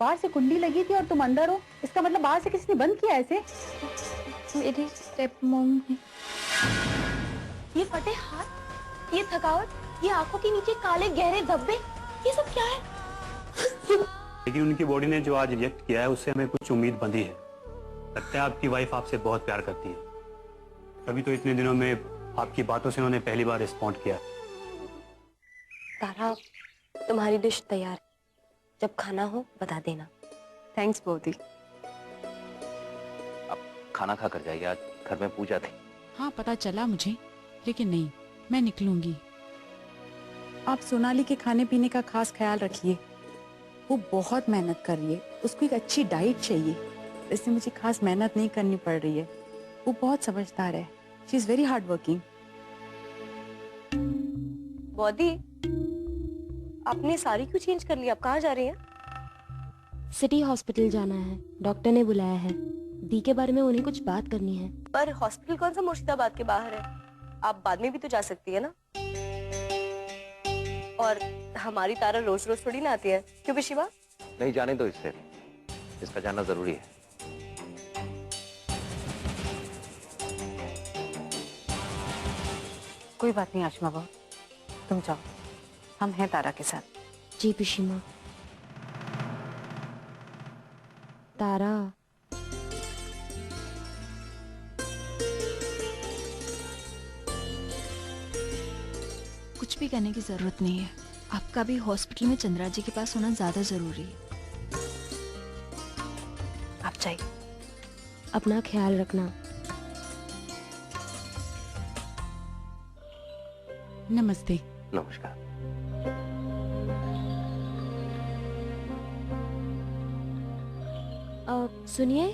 बाहर से कुंडी लगी थी और तुम अंदर हो, इसका मतलब बाहर से किसी ने बंद किया ऐसे? मेरी स्टेप मॉम है। ये फटे हाथ, ये थकावट, ये आंखों के नीचे काले गहरे धब्बे, ये सब क्या है? लेकिन उनकी बॉडी ने जो आज रिएक्ट किया है उससे हमें कुछ उम्मीद बंधी है। लगता है आपकी वाइफ आपसे बहुत प्यार करती है, तभी तो इतने दिनों में आपकी बातों से उन्होंने पहली बार रिस्पॉन्ड किया। तारा, तुम्हारी डिश तैयार है, जब खाना हो बता देना। थैंक्स बोधी। अब खाना खा कर जाइए, आज घर में पूजा थी। हाँ पता चला मुझे, लेकिन नहीं, मैं निकलूंगी। आप सोनाली के खाने पीने का खास ख्याल रखिए, वो बहुत मेहनत कर रही है, उसको एक अच्छी डाइट चाहिए, इसलिए मुझे खास मेहनत नहीं करनी पड़ रही है। वो बहुत समझदार है, she is very hard working. Bodhi, आपने साड़ी क्यों चेंज कर ली? आप कहाँ जा रही हैं? सिटी हॉस्पिटल जाना है, डॉक्टर ने बुलाया है। दी के बारे में उन्हें कुछ बात करनी है। पर हॉस्पिटल कौन सा मुर्शिदाबाद के बाहर है? आप बाद में भी तो जा सकती है ना। और हमारी तारा रोज रोज थोड़ी ना आती है, क्यों भी शिवा? नहीं, जाने दो इससे, इसका जाना जरूरी है। कोई बात नहीं आशमा बहू, तुम जाओ, हम हैं तारा के साथ। जी पिशीमा। तारा, कुछ भी करने की जरूरत नहीं है, आपका भी हॉस्पिटल में चंद्रा जी के पास होना ज्यादा जरूरी है। आप जाइए। अपना ख्याल रखना। नमस्ते। नमस्कार। सुनिए,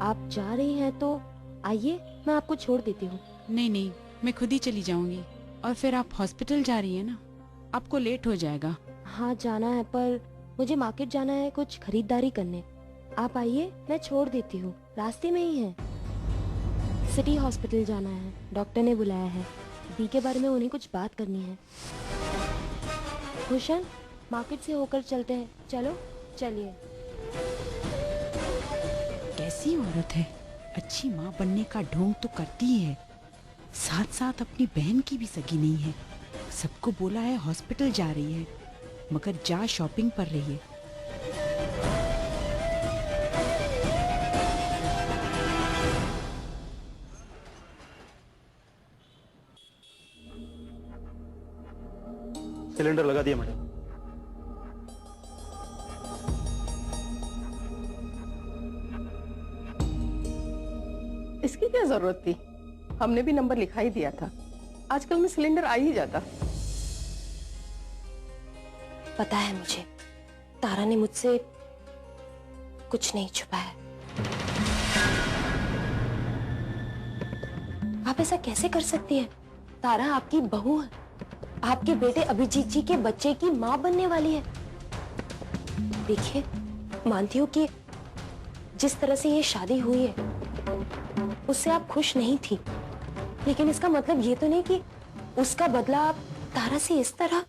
आप जा रही हैं तो आइए, मैं आपको छोड़ देती हूँ। नहीं नहीं, मैं खुद ही चली जाऊंगी। और फिर आप हॉस्पिटल जा रही है ना, आपको लेट हो जाएगा। हाँ जाना है, पर मुझे मार्केट जाना है कुछ खरीदारी करने। आप आइए, मैं छोड़ देती हूँ, रास्ते में ही है। सिटी हॉस्पिटल जाना है, डॉक्टर ने बुलाया है। दी के बारे में उन्हें कुछ बात करनी है। भूषण, मार्केट से होकर चलते हैं, चलो। चलिए। कैसी औरत है, अच्छी माँ बनने का ढोंग तो करती ही है, साथ साथ अपनी बहन की भी सगी नहीं है। सबको बोला है हॉस्पिटल जा रही है, मगर जा शॉपिंग पर रही है। सिलेंडर लगा दिया मैडम। इसकी क्या जरूरत थी? हमने भी नंबर लिखा ही दिया था, आजकल में सिलेंडर आ ही जाता। पता है मुझे, तारा ने मुझसे कुछ नहीं छुपाया। आप ऐसा कैसे कर सकती है? तारा आपकी बहू है, आपके बेटे अभिजीत जी के बच्चे की माँ बनने वाली है। देखिए, मानती हूँ कि जिस तरह से ये शादी हुई है उससे आप खुश नहीं थी, लेकिन इसका मतलब ये तो नहीं कि उसका बदला आप तारा से इस तरह।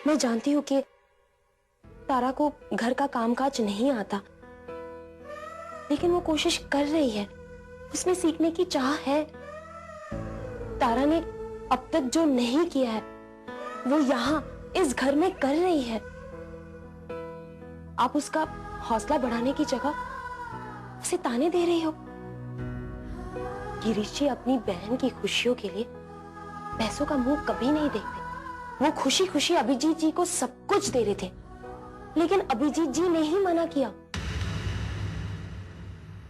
मैं जानती हूँ कि तारा को घर का कामकाज नहीं आता, लेकिन वो कोशिश कर रही है, उसमें सीखने की चाह है। तारा ने अब तक जो नहीं किया है वो यहाँ इस घर में कर रही है। आप उसका हौसला बढ़ाने की जगह उसे ताने दे रही हो। गिरीश जी अपनी बहन की खुशियों के लिए पैसों का मुंह कभी नहीं देखते। वो खुशी खुशी अभिजीत जी को सब कुछ दे रहे थे, लेकिन अभिजीत जी ने ही मना किया।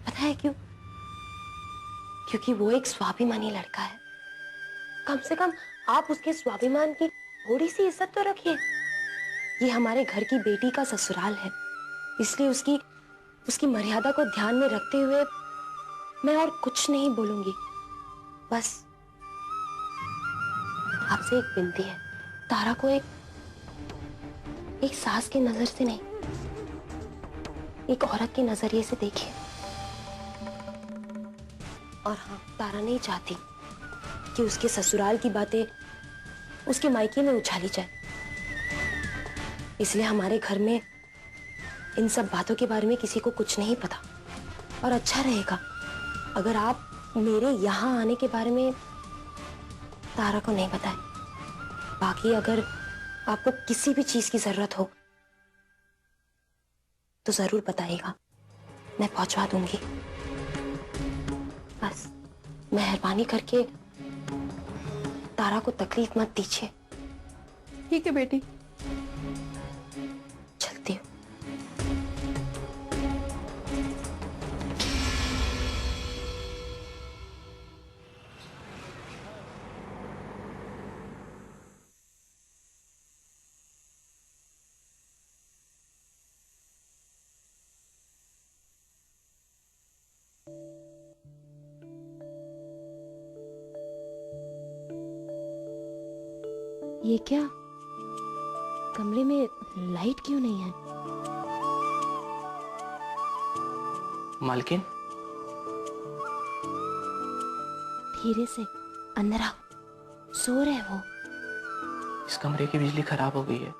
पता है क्यों? क्योंकि वो एक स्वाभिमानी लड़का है। कम से कम आप उसके स्वाभिमान की थोड़ी सी इज्जत तो रखिए। ये हमारे घर की बेटी का ससुराल है, इसलिए उसकी मर्यादा को ध्यान में रखते हुए मैं और कुछ नहीं बोलूंगी। बस आपसे एक विनती है, तारा को एक सास की नजर से नहीं, एक औरत के नजरिए से देखिए। और हाँ, तारा नहीं चाहती कि उसके ससुराल की बातें उसके मायके में उछाली जाए। इसलिए हमारे घर में इन सब बातों के बारे में किसी को कुछ नहीं पता। और अच्छा रहेगा अगर आप मेरे यहाँ आने के बारे में तारा को नहीं बताए। बाकी अगर आपको किसी भी चीज की जरूरत हो तो जरूर बताइएगा, मैं पहुंचवा दूंगी। बस मेहरबानी करके तारा को तकलीफ मत दीजिए। ठीक है बेटी। चलती हूँ। ये क्या, कमरे में लाइट क्यों नहीं है? मालकिन, धीरे से अंदर आओ, सो रहे वो। इस कमरे की बिजली खराब हो गई है।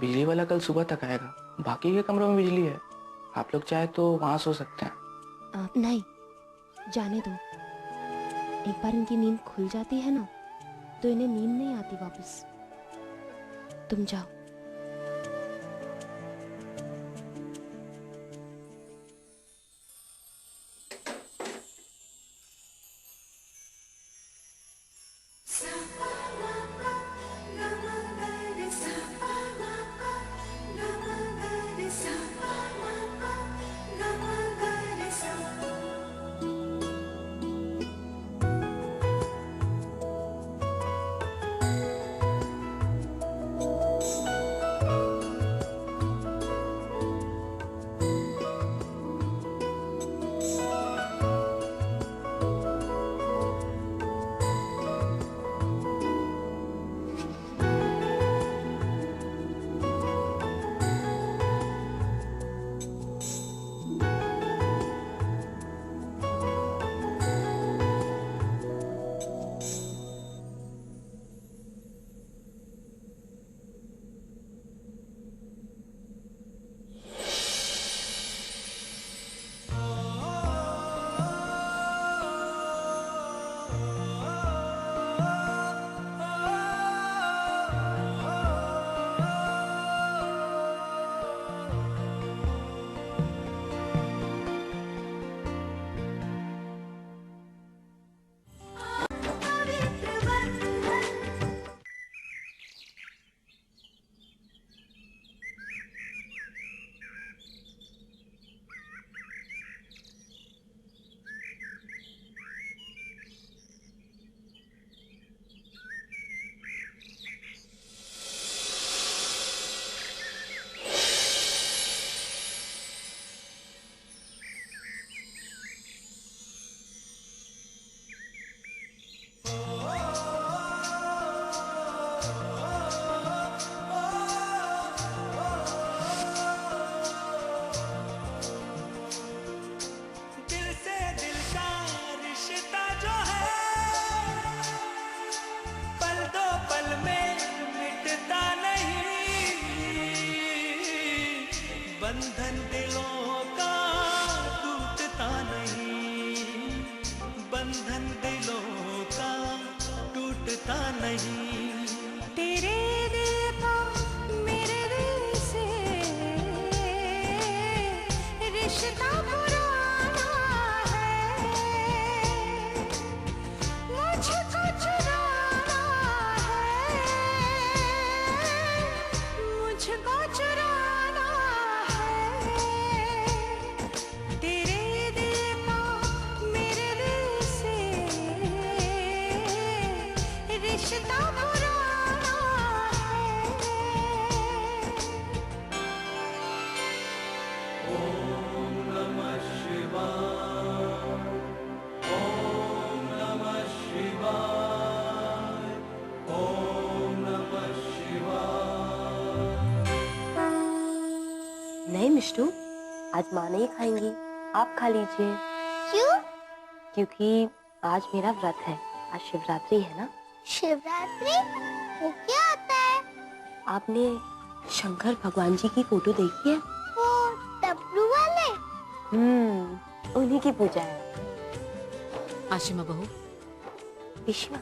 बिजली वाला कल सुबह तक आएगा। बाकी के कमरों में बिजली है, आप लोग चाहे तो वहां सो सकते हैं। नहीं, जाने दो। एक बार इनकी नींद खुल जाती है ना तो इन्हें नींद नहीं आती वापस। तुम जाओ। बंधन दिलों का टूटता नहीं, बंधन दिलों का टूटता नहीं। तेरे दिल का मेरे दिल से रिश्ता पुराना है, मुझको चुराना है, मुझको चुराना नहीं मिष्टू, आज माँ नहीं खाएंगी, आप खा लीजिए। क्यों? क्योंकि आज मेरा व्रत है, आज शिवरात्रि है ना। शिवरात्रि? वो क्या आता है? आपने शंकर भगवान जी की फोटो देखी है? वो डब्लू वाले? उन्हीं की पूजा है। आशिमा बहू, विश्वा,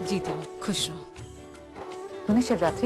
जीते रहो, खुश रहो। तूने शिवरात्रि